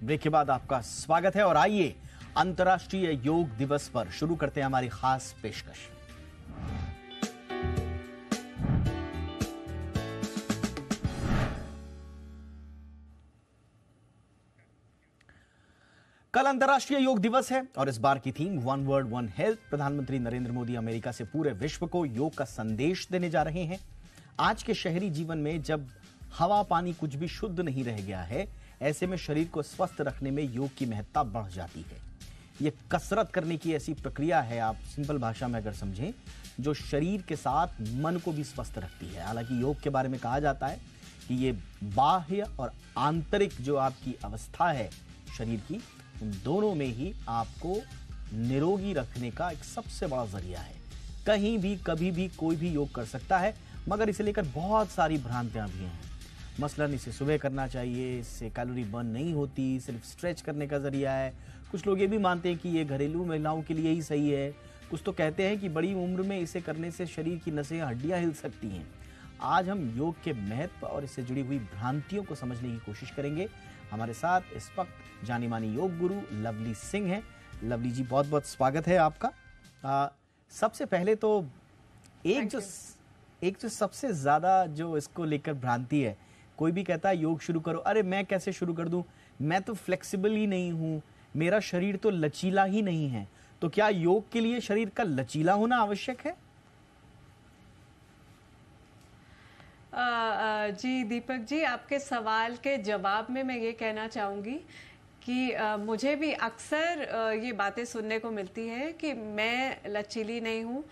Break के बाद आपका स्वागत है और आइए अंतर्राष्ट्रीय योग दिवस पर शुरू करते हैं हमारी खास पेशकश। कल अंतर्राष्ट्रीय योग दिवस है और इस बार की theme one world one health. प्रधानमंत्री नरेंद्र मोदी अमेरिका से पूरे विश्व को योग का संदेश देने जा रहे हैं। आज के शहरी जीवन में जब हवा पानी कुछ भी शुद्ध नहीं रह गया है, ऐसे में शरीर को स्वस्थ रखने में योग की महत्ता बढ़ जाती है। ये कसरत करने की ऐसी प्रक्रिया है, आप सिंपल भाषा में अगर समझें, जो शरीर के साथ मन को भी स्वस्थ रखती है। हालांकि योग के बारे में कहा जाता है कि ये बाह्य और आंतरिक जो आपकी अवस्था है शरीर की, उन दोनों में ही आपको निरोगी रखने का एक सबसे बड़ा जरिया है। कहीं भी कभी भी कोई भी योग कर सकता है, मगर इसे लेकर बहुत सारी भ्रांतियां भी हैं। मसलन इसे सुबह करना चाहिए, इससे कैलोरी बर्न नहीं होती, सिर्फ स्ट्रेच करने का जरिया है। कुछ लोग ये भी मानते हैं कि ये घरेलू महिलाओं के लिए ही सही है। कुछ तो कहते हैं कि बड़ी उम्र में इसे करने से शरीर की नसें हड्डियां हिल सकती हैं। आज हम योग के महत्व और इससे जुड़ी हुई भ्रांतियों को समझने की कोशिश करेंगे। हमारे साथ इस वक्त जानी मानी योग गुरु लवली सिंह हैं। लवली जी, बहुत बहुत स्वागत है आपका। सबसे पहले तो एक जो सबसे ज्यादा जो इसको लेकर भ्रांति है, कोई भी कहता है योग शुरू करो, अरे मैं कैसे शुरू कर दूं, मैं तो फ्लेक्सिबल ही नहीं हूं, मेरा शरीर तो लचीला ही नहीं है। तो क्या योग के लिए शरीर का लचीला होना आवश्यक है? जी दीपक जी, आपके सवाल के जवाब में मैं ये कहना चाहूँगी कि मुझे भी अक्सर ये बातें सुनने को मिलती है कि मैं लचीली नहीं हूँ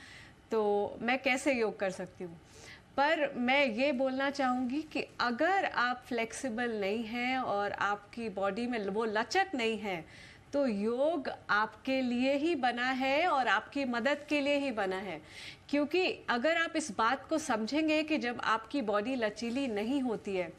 तो मैं कैसे योग कर सकती हूँ। पर मैं ये बोलना चाहूँगी कि अगर आप फ्लेक्सिबल नहीं हैं और आपकी बॉडी में वो लचक नहीं है, तो योग आपके लिए ही बना है और आपकी मदद के लिए ही बना है। क्योंकि अगर आप इस बात को समझेंगे कि जब आपकी बॉडी लचीली नहीं होती है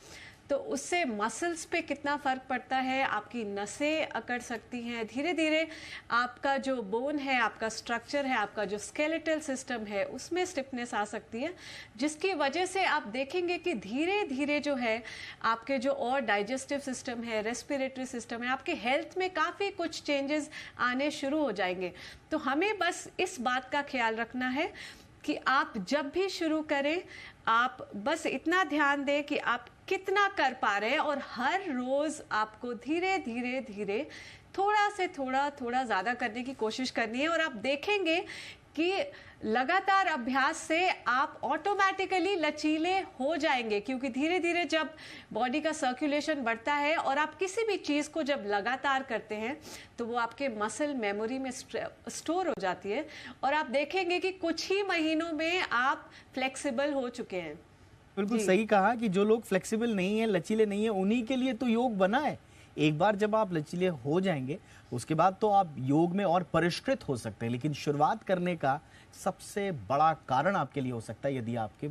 तो उससे मसल्स पे कितना फ़र्क पड़ता है, आपकी नसें अकड़ सकती हैं, धीरे धीरे आपका जो बोन है, आपका स्ट्रक्चर है, आपका जो स्केलेटल सिस्टम है, उसमें स्टिफनेस आ सकती है, जिसकी वजह से आप देखेंगे कि धीरे धीरे जो है आपके जो और डाइजेस्टिव सिस्टम है, रेस्पिरेटरी सिस्टम है, आपके हेल्थ में काफ़ी कुछ चेंजेस आने शुरू हो जाएंगे। तो हमें बस इस बात का ख्याल रखना है कि आप जब भी शुरू करें, आप बस इतना ध्यान दें कि आप कितना कर पा रहे हैं और हर रोज आपको धीरे धीरे धीरे थोड़ा से थोड़ा ज़्यादा करने की कोशिश करनी है। और आप देखेंगे कि लगातार अभ्यास से आप ऑटोमेटिकली लचीले हो जाएंगे, क्योंकि धीरे धीरे जब बॉडी का सर्कुलेशन बढ़ता है और आप किसी भी चीज़ को जब लगातार करते हैं तो वो आपके मसल मेमोरी में स्टोर हो जाती है और आप देखेंगे कि कुछ ही महीनों में आप फ्लेक्सिबल हो चुके हैं। बिल्कुल सही कहा कि जो लोग फ्लेक्सिबल नहीं है, लचीले नहीं है, उन्हीं के लिए तो योग बना है। एक बार जब आप लचीले हो जाएंगे, उसके बाद तो आप योग में और परिष्कृत हो सकते हैं। लेकिन शुरुआत करने का सबसे बड़ा कारण आपके लिए हो सकता है यदि आपके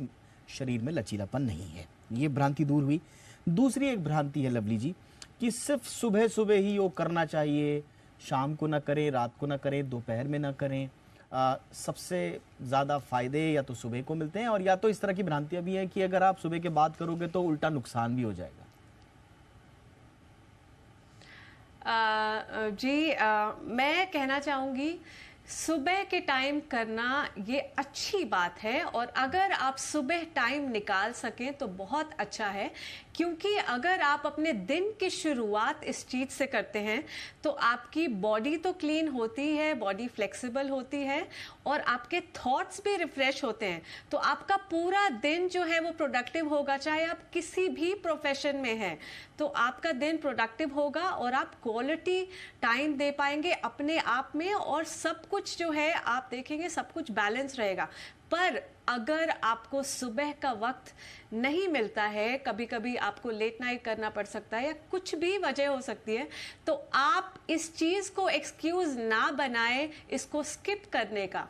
शरीर में लचीलापन नहीं है। ये भ्रांति दूर हुई। दूसरी एक भ्रांति है लवली जी कि सिर्फ सुबह सुबह ही योग करना चाहिए, शाम को ना करें, रात को ना करें, दोपहर में ना करें। सबसे ज़्यादा फायदे या तो सुबह को मिलते हैं, और या तो इस तरह की भ्रांतियां भी हैं कि अगर आप सुबह के बाद करोगे तो उल्टा नुकसान भी हो जाएगा। मैं कहना चाहूँगी सुबह के टाइम करना ये अच्छी बात है, और अगर आप सुबह टाइम निकाल सकें तो बहुत अच्छा है। क्योंकि अगर आप अपने दिन की शुरुआत इस चीज़ से करते हैं तो आपकी बॉडी तो क्लीन होती है, बॉडी फ्लेक्सिबल होती है और आपके थॉट्स भी रिफ्रेश होते हैं। तो आपका पूरा दिन जो है वो प्रोडक्टिव होगा। चाहे आप किसी भी प्रोफेशन में हैं तो आपका दिन प्रोडक्टिव होगा और आप क्वालिटी टाइम दे पाएंगे अपने आप में, और सब कुछ जो है आप देखेंगे सब कुछ बैलेंस रहेगा। पर अगर आपको सुबह का वक्त नहीं मिलता है, कभी कभी आपको लेट नाइट करना पड़ सकता है या कुछ भी वजह हो सकती है, तो आप इस चीज़ को एक्सक्यूज ना बनाएं इसको स्किप करने का।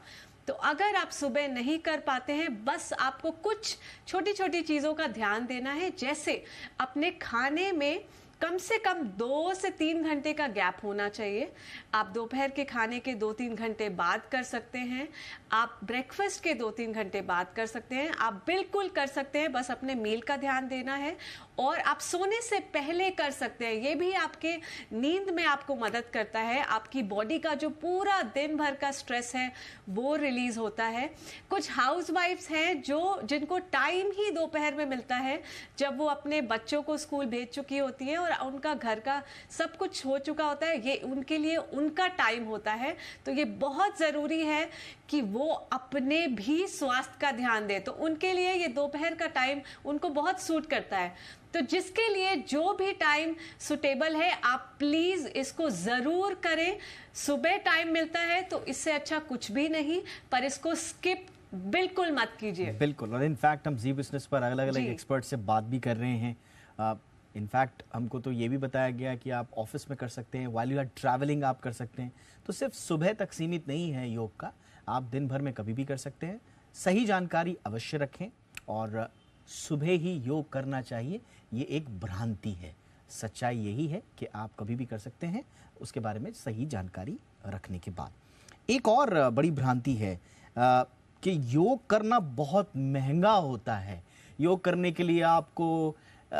तो अगर आप सुबह नहीं कर पाते हैं, बस आपको कुछ छोटी छोटी चीज़ों का ध्यान देना है। जैसे अपने खाने में कम से कम 2 से 3 घंटे का गैप होना चाहिए। आप दोपहर के खाने के 2-3 घंटे बाद कर सकते हैं, आप ब्रेकफास्ट के 2-3 घंटे बाद कर सकते हैं, आप बिल्कुल कर सकते हैं, बस अपने मील का ध्यान देना है। और आप सोने से पहले कर सकते हैं। ये भी आपके नींद में आपको मदद करता है, आपकी बॉडी का जो पूरा दिन भर का स्ट्रेस है वो रिलीज होता है। कुछ हाउसवाइफ्स हैं जिनको टाइम ही दोपहर में मिलता है, जब वो अपने बच्चों को स्कूल भेज चुकी होती है और उनका घर का सब कुछ हो चुका होता है, ये उनके लिए उनका टाइम होता है। तो ये बहुत जरूरी है कि वो अपने भी स्वास्थ्य का ध्यान दे, तो उनके लिए ये दोपहर का टाइम उनको बहुत सूट करता है। तो जिसके लिए जो भी टाइम सुटेबल है, आप प्लीज इसको जरूर करें। सुबह टाइम मिलता है तो इससे अच्छा कुछ भी नहीं, पर इसको स्किप बिल्कुल मत कीजिए। बिल्कुल, और इनफैक्ट हम जी बिजनेस पर अलग अलग एक्सपर्ट से बात भी कर रहे हैं। इनफैक्ट हमको तो ये भी बताया गया कि आप ऑफिस में कर सकते हैं, व्हाइल यू आर ट्रैवलिंग आप कर सकते हैं। तो सिर्फ सुबह तक सीमित नहीं है योग का, आप दिन भर में कभी भी कर सकते हैं। सही जानकारी अवश्य रखें और सुबह ही योग करना चाहिए, ये एक भ्रांति है। सच्चाई यही है कि आप कभी भी कर सकते हैं, उसके बारे में सही जानकारी रखने के बाद। एक और बड़ी भ्रांति है कि योग करना बहुत महंगा होता है। योग करने के लिए आपको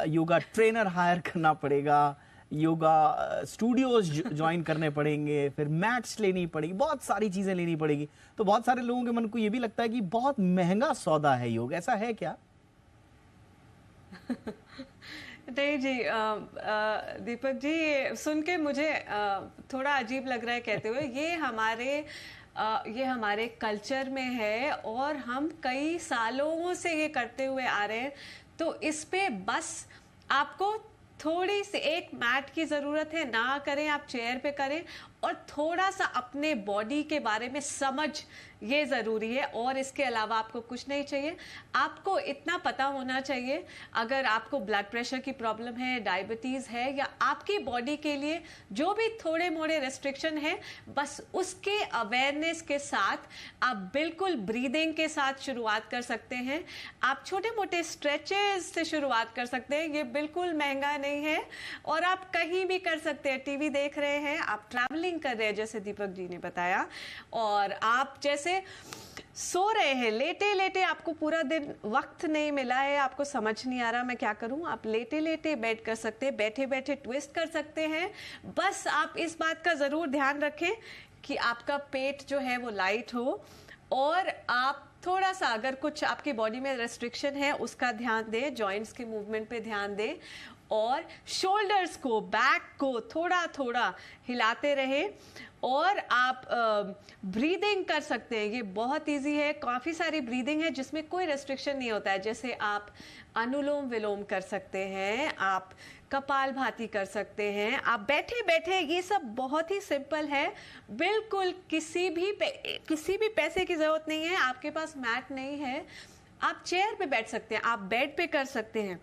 योगा ट्रेनर हायर करना पड़ेगा, योगा स्टूडियोज ज्वाइन करने पड़ेंगे, फिर मैट्स लेनी पड़ेगी, बहुत सारी चीजें लेनी पड़ेगी। तो बहुत सारे लोगों के मन को ये भी लगता है कि बहुत महंगा सौदा है योग, ऐसा है क्या? नहीं जी, दीपक जी, सुन के मुझे थोड़ा अजीब लग रहा है कहते हुए। ये हमारे कल्चर में है और हम कई सालों से ये करते हुए आ रहे हैं। तो इस पे बस आपको थोड़ी सी एक मैट की जरूरत है, ना करें आप चेयर पे करें, और थोड़ा सा अपने बॉडी के बारे में समझ ये जरूरी है। और इसके अलावा आपको कुछ नहीं चाहिए। आपको इतना पता होना चाहिए, अगर आपको ब्लड प्रेशर की प्रॉब्लम है, डायबिटीज है, या आपकी बॉडी के लिए जो भी थोड़े मोड़े रेस्ट्रिक्शन है, बस उसके अवेयरनेस के साथ आप बिल्कुल ब्रीदिंग के साथ शुरुआत कर सकते हैं। आप छोटे मोटे स्ट्रेचेस से शुरुआत कर सकते हैं, ये बिल्कुल महंगा नहीं है और आप कहीं भी कर सकते हैं। टीवी देख रहे हैं, आप ट्रैवलिंग कर रहे हैं जैसे दीपक जी ने बताया, और आप जैसे सो रहे हैं, लेटे लेटे आपको पूरा दिन वक्त नहीं मिला है, आपको समझ नहीं आ रहा मैं क्या करूं, आप लेटे लेटे बैठ कर सकते हैं, बैठे बैठे ट्विस्ट कर सकते हैं। बस आप इस बात का जरूर ध्यान रखें कि आपका पेट जो है वो लाइट हो, और आप थोड़ा सा अगर कुछ आपकी बॉडी में रेस्ट्रिक्शन है उसका ध्यान दें, जॉइंट्स के मूवमेंट पे ध्यान दें, और शोल्डर्स को, बैक को थोड़ा थोड़ा हिलाते रहे। और आप ब्रीदिंग कर सकते हैं, ये बहुत इजी है। काफ़ी सारी ब्रीदिंग है जिसमें कोई रेस्ट्रिक्शन नहीं होता है। जैसे आप अनुलोम विलोम कर सकते हैं, आप कपालभाति कर सकते हैं, आप बैठे बैठे, ये सब बहुत ही सिंपल है। बिल्कुल किसी भी पैसे की ज़रूरत नहीं है। आपके पास मैट नहीं है, आप चेयर पे बैठ सकते हैं, आप बेड पे कर सकते हैं।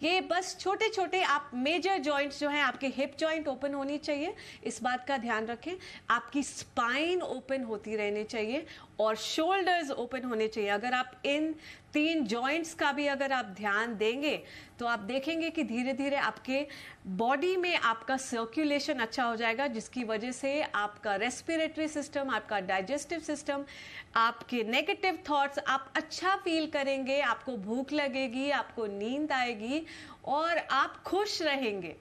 ये बस छोटे छोटे, आप मेजर जॉइंट्स जो हैं, आपके हिप जॉइंट ओपन होनी चाहिए, इस बात का ध्यान रखें। आपकी स्पाइन ओपन होती रहनी चाहिए और शोल्डर्स ओपन होने चाहिए। अगर आप इन 3 जॉइंट्स का भी अगर आप ध्यान देंगे तो आप देखेंगे कि धीरे धीरे आपके बॉडी में आपका सर्कुलेशन अच्छा हो जाएगा, जिसकी वजह से आपका रेस्पिरेटरी सिस्टम, आपका डाइजेस्टिव सिस्टम, आपके नेगेटिव थॉट्स, आप अच्छा फील करेंगे, आपको भूख लगेगी, आपको नींद आएगी और आप खुश रहेंगे।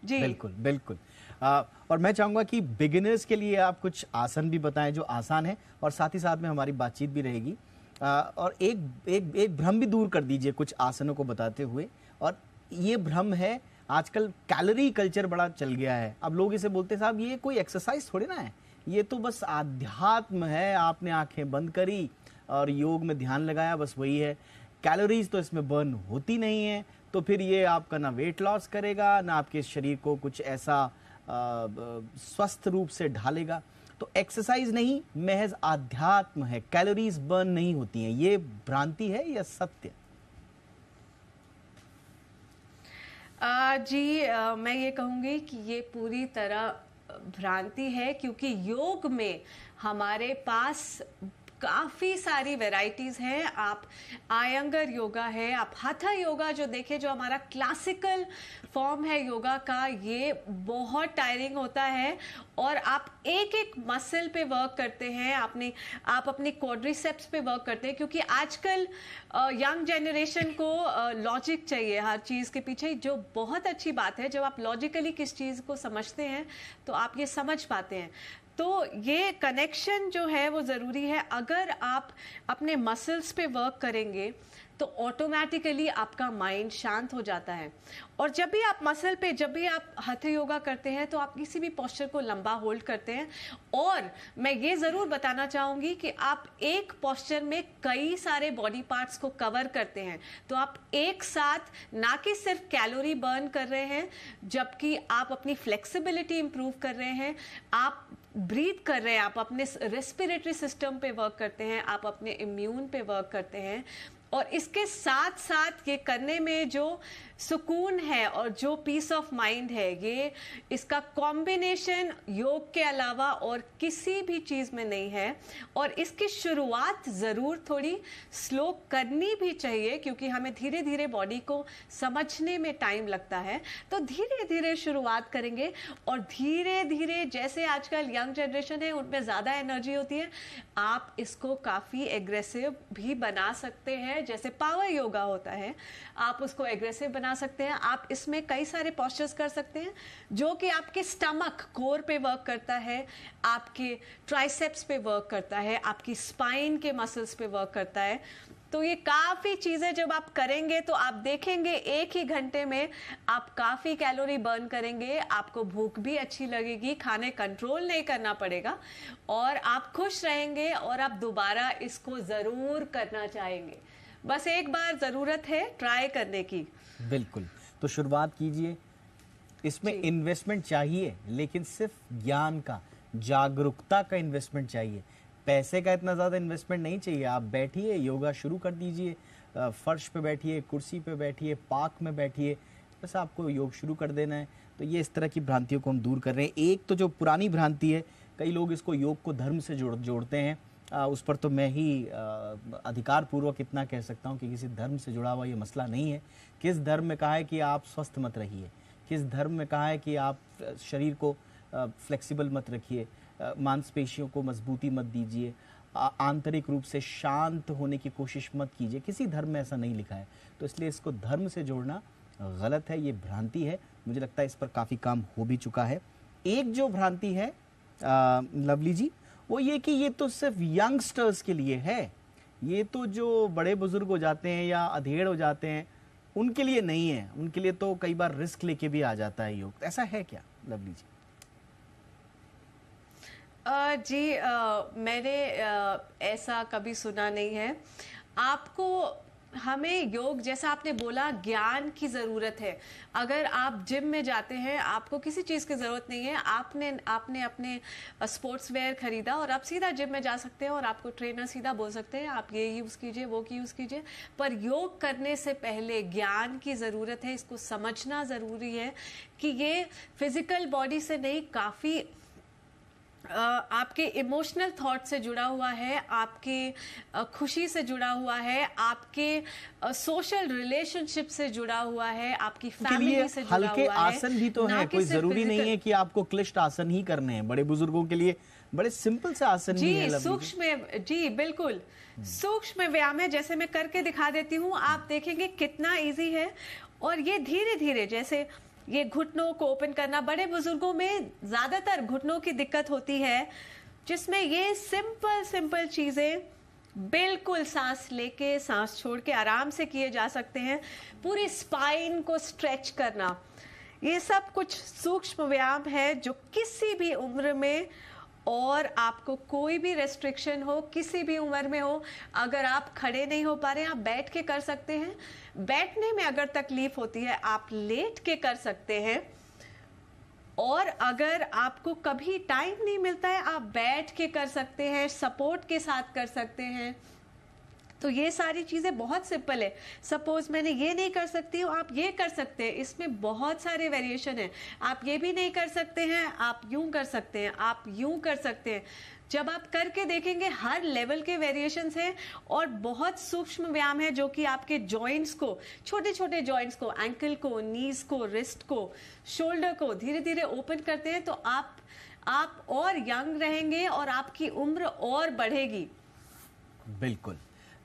जी बिल्कुल बिल्कुल। और मैं चाहूंगा कि बिगिनर्स के लिए आप कुछ आसन भी बताएं जो आसान है, और साथ ही साथ में हमारी बातचीत भी रहेगी। और एक भ्रम भी दूर कर दीजिए कुछ आसनों को बताते हुए। और ये भ्रम है, आजकल कैलोरी कल्चर बड़ा चल गया है। अब लोग इसे बोलते हैं साहब ये कोई एक्सरसाइज थोड़ी ना है, ये तो बस आध्यात्म है, आपने आंखें बंद करी और योग में ध्यान लगाया, बस वही है। कैलोरीज तो इसमें बर्न होती नहीं है, तो फिर ये आपका ना वेट लॉस करेगा, ना आपके शरीर को कुछ ऐसा स्वस्थ रूप से ढालेगा। तो एक्सरसाइज नहीं, महज आध्यात्म है, कैलोरीज बर्न नहीं होती हैं। ये भ्रांति है या सत्य? जी, मैं ये कहूँगी कि ये पूरी तरह भ्रांति है, क्योंकि योग में हमारे पास काफ़ी सारी वैरायटीज हैं। आप आयंगर योगा है, आप hatha योगा जो देखें, जो हमारा क्लासिकल फॉर्म है योगा का, ये बहुत टायरिंग होता है और आप एक एक मसल पे वर्क करते हैं, आप अपने क्वाड्रिसेप्स पे वर्क करते हैं, क्योंकि आजकल यंग जनरेशन को लॉजिक चाहिए हर चीज़ के पीछे, जो बहुत अच्छी बात है। जब आप लॉजिकली किस चीज़ को समझते हैं तो आप ये समझ पाते हैं। तो ये कनेक्शन जो है वो ज़रूरी है। अगर आप अपने मसल्स पे वर्क करेंगे तो ऑटोमेटिकली आपका माइंड शांत हो जाता है। और जब भी आप मसल पे, जब भी आप हठ योगा करते हैं तो आप किसी भी पोस्चर को लंबा होल्ड करते हैं। और मैं ये ज़रूर बताना चाहूँगी कि आप एक पोस्चर में कई सारे बॉडी पार्ट्स को कवर करते हैं, तो आप एक साथ ना कि सिर्फ कैलोरी बर्न कर रहे हैं, जबकि आप अपनी फ्लेक्सिबिलिटी इंप्रूव कर रहे हैं, आप ब्रीथ कर रहे हैं, आप अपने रेस्पिरेटरी सिस्टम पे वर्क करते हैं, आप अपने इम्यून पे वर्क करते हैं। और इसके साथ साथ ये करने में जो सुकून है और जो पीस ऑफ माइंड है, ये इसका कॉम्बिनेशन योग के अलावा और किसी भी चीज़ में नहीं है। और इसकी शुरुआत ज़रूर थोड़ी स्लो करनी भी चाहिए, क्योंकि हमें धीरे धीरे बॉडी को समझने में टाइम लगता है। तो धीरे धीरे शुरुआत करेंगे और धीरे धीरे, जैसे आजकल यंग जनरेशन है उनमें ज़्यादा एनर्जी होती है, आप इसको काफ़ी एग्रेसिव भी बना सकते हैं। जैसे पावर योगा होता है, आप उसको एग्रेसिव बना सकते हैं। आप इसमें कई सारे पोस्चर्स कर सकते हैं जो कि आपके स्टमक कोर पे वर्क करता है, आपके ट्राइसेप्स पे वर्क करता है, आपकी स्पाइन के मसल्स पे वर्क करता है। तो ये काफ़ी चीज़ें जब आप करेंगे तो आप देखेंगे एक ही घंटे में आप काफ़ी कैलोरी बर्न करेंगे, आपको भूख भी अच्छी लगेगी, खाने कंट्रोल नहीं करना पड़ेगा और आप खुश रहेंगे और आप दोबारा इसको ज़रूर करना चाहेंगे। बस एक बार ज़रूरत है ट्राई करने की। बिल्कुल, तो शुरुआत कीजिए। इसमें इन्वेस्टमेंट चाहिए, लेकिन सिर्फ ज्ञान का, जागरूकता का इन्वेस्टमेंट चाहिए। पैसे का इतना ज़्यादा इन्वेस्टमेंट नहीं चाहिए। आप बैठिए, योगा शुरू कर दीजिए, फर्श पे बैठिए, कुर्सी पे बैठिए, पार्क में बैठिए, बस आपको योग शुरू कर देना है। तो ये इस तरह की भ्रांतियों को हम दूर कर रहे हैं। एक तो जो पुरानी भ्रांति है, कई लोग इसको योग को धर्म से जोड़ते हैं, उस पर तो मैं ही अधिकार पूर्वक इतना कह सकता हूँ कि किसी धर्म से जुड़ा हुआ ये मसला नहीं है। किस धर्म में कहा है कि आप स्वस्थ मत रहिए, किस धर्म में कहा है कि आप शरीर को फ्लेक्सिबल मत रखिए, मांसपेशियों को मजबूती मत दीजिए, आंतरिक रूप से शांत होने की कोशिश मत कीजिए, किसी धर्म में ऐसा नहीं लिखा है। तो इसलिए इसको धर्म से जोड़ना गलत है, ये भ्रांति है। मुझे लगता है इस पर काफ़ी काम हो भी चुका है। एक जो भ्रांति है लवली जी, वो ये कि ये तो सिर्फ यंगस्टर्स के लिए है, ये तो जो बड़े बुजुर्ग हो जाते हैं या अधेड़ हो जाते हैं उनके लिए नहीं है, उनके लिए तो कई बार रिस्क लेके भी आ जाता है योग। ऐसा है क्या लवली जी? मैंने ऐसा कभी सुना नहीं है। आपको, हमें योग, जैसा आपने बोला, ज्ञान की ज़रूरत है। अगर आप जिम में जाते हैं, आपको किसी चीज़ की ज़रूरत नहीं है, आपने अपने स्पोर्ट्स वेयर खरीदा और आप सीधा जिम में जा सकते हैं और आपको ट्रेनर सीधा बोल सकते हैं आप ये यूज़ कीजिए, वो की यूज़ कीजिए। पर योग करने से पहले ज्ञान की ज़रूरत है, इसको समझना ज़रूरी है कि ये फिज़िकल बॉडी से नहीं, काफ़ी आपके इमोशनल थॉट से जुड़ा हुआ है, आपके खुशी से जुड़ा हुआ है, आपके सोशल रिलेशनशिप से जुड़ा हुआ है, आपकी फैमिली से जुड़ा हुआ है। हल्के आसन भी तो है, कोई जरूरी नहीं है कि आपको क्लिष्ट आसन ही करने हैं। बड़े बुजुर्गों के लिए बड़े सिंपल से आसन जी, है। सूक्ष्म, जी बिल्कुल सूक्ष्म व्यायाम है, जैसे मैं करके दिखा देती हूँ, आप देखेंगे कितना इजी है। और ये धीरे धीरे, जैसे ये घुटनों को ओपन करना, बड़े बुजुर्गों में ज्यादातर घुटनों की दिक्कत होती है, जिसमें ये सिंपल चीजें बिल्कुल सांस लेके सांस छोड़ के आराम से किए जा सकते हैं। पूरी स्पाइन को स्ट्रेच करना, ये सब कुछ सूक्ष्म व्यायाम है जो किसी भी उम्र में, और आपको कोई भी रेस्ट्रिक्शन हो, किसी भी उम्र में हो, अगर आप खड़े नहीं हो पा रहे हैं, आप बैठ के कर सकते हैं। बैठने में अगर तकलीफ होती है, आप लेट के कर सकते हैं। और अगर आपको कभी टाइम नहीं मिलता है, आप बैठ के कर सकते हैं, सपोर्ट के साथ कर सकते हैं। तो ये सारी चीज़ें बहुत सिंपल है। सपोज मैंने ये नहीं कर सकती हूँ, आप ये कर सकते हैं। इसमें बहुत सारे वेरिएशन हैं। आप ये भी नहीं कर सकते हैं, आप यूं कर सकते हैं, आप यूं कर सकते हैं। जब आप करके देखेंगे, हर लेवल के वेरिएशंस हैं और बहुत सूक्ष्म व्यायाम है जो कि आपके जॉइंट्स को, छोटे छोटे जॉइंट्स को, एंकल को, नीज को, रिस्ट को, शोल्डर को धीरे धीरे ओपन करते हैं। तो आप और यंग रहेंगे और आपकी उम्र और बढ़ेगी। बिल्कुल,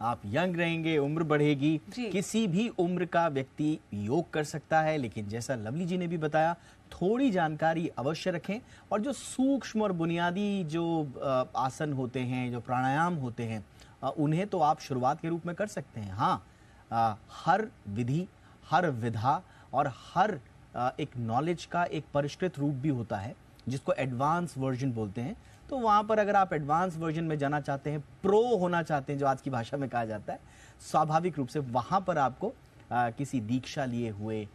आप यंग रहेंगे, उम्र बढ़ेगी। किसी भी उम्र का व्यक्ति योग कर सकता है, लेकिन जैसा लवली जी ने भी बताया, थोड़ी जानकारी अवश्य रखें और जो सूक्ष्म और बुनियादी जो आसन होते हैं, जो प्राणायाम होते हैं, उन्हें तो आप शुरुआत के रूप में कर सकते हैं। हाँ, हर विधि, हर विधा और हर एक नॉलेज का एक परिष्कृत रूप भी होता है जिसको एडवांस वर्जन बोलते हैं। तो वहाँ पर अगर आप एडवांस वर्जन में जाना चाहते हैं, प्रो होना चाहते हैं जो आज की भाषा में कहा जाता है, स्वाभाविक रूप से वहाँ पर आपको किसी दीक्षा लिए हुए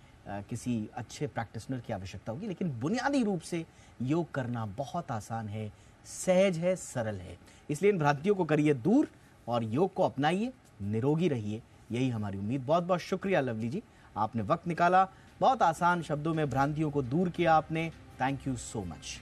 किसी अच्छे प्रैक्टिशनर की आवश्यकता होगी। लेकिन बुनियादी रूप से योग करना बहुत आसान है, सहज है, सरल है। इसलिए इन भ्रांतियों को करिए दूर और योग को अपनाइए, निरोगी रहिए, यही हमारी उम्मीद। बहुत बहुत शुक्रिया लवली जी, आपने वक्त निकाला, बहुत आसान शब्दों में भ्रांतियों को दूर किया आपने। Thank you so much.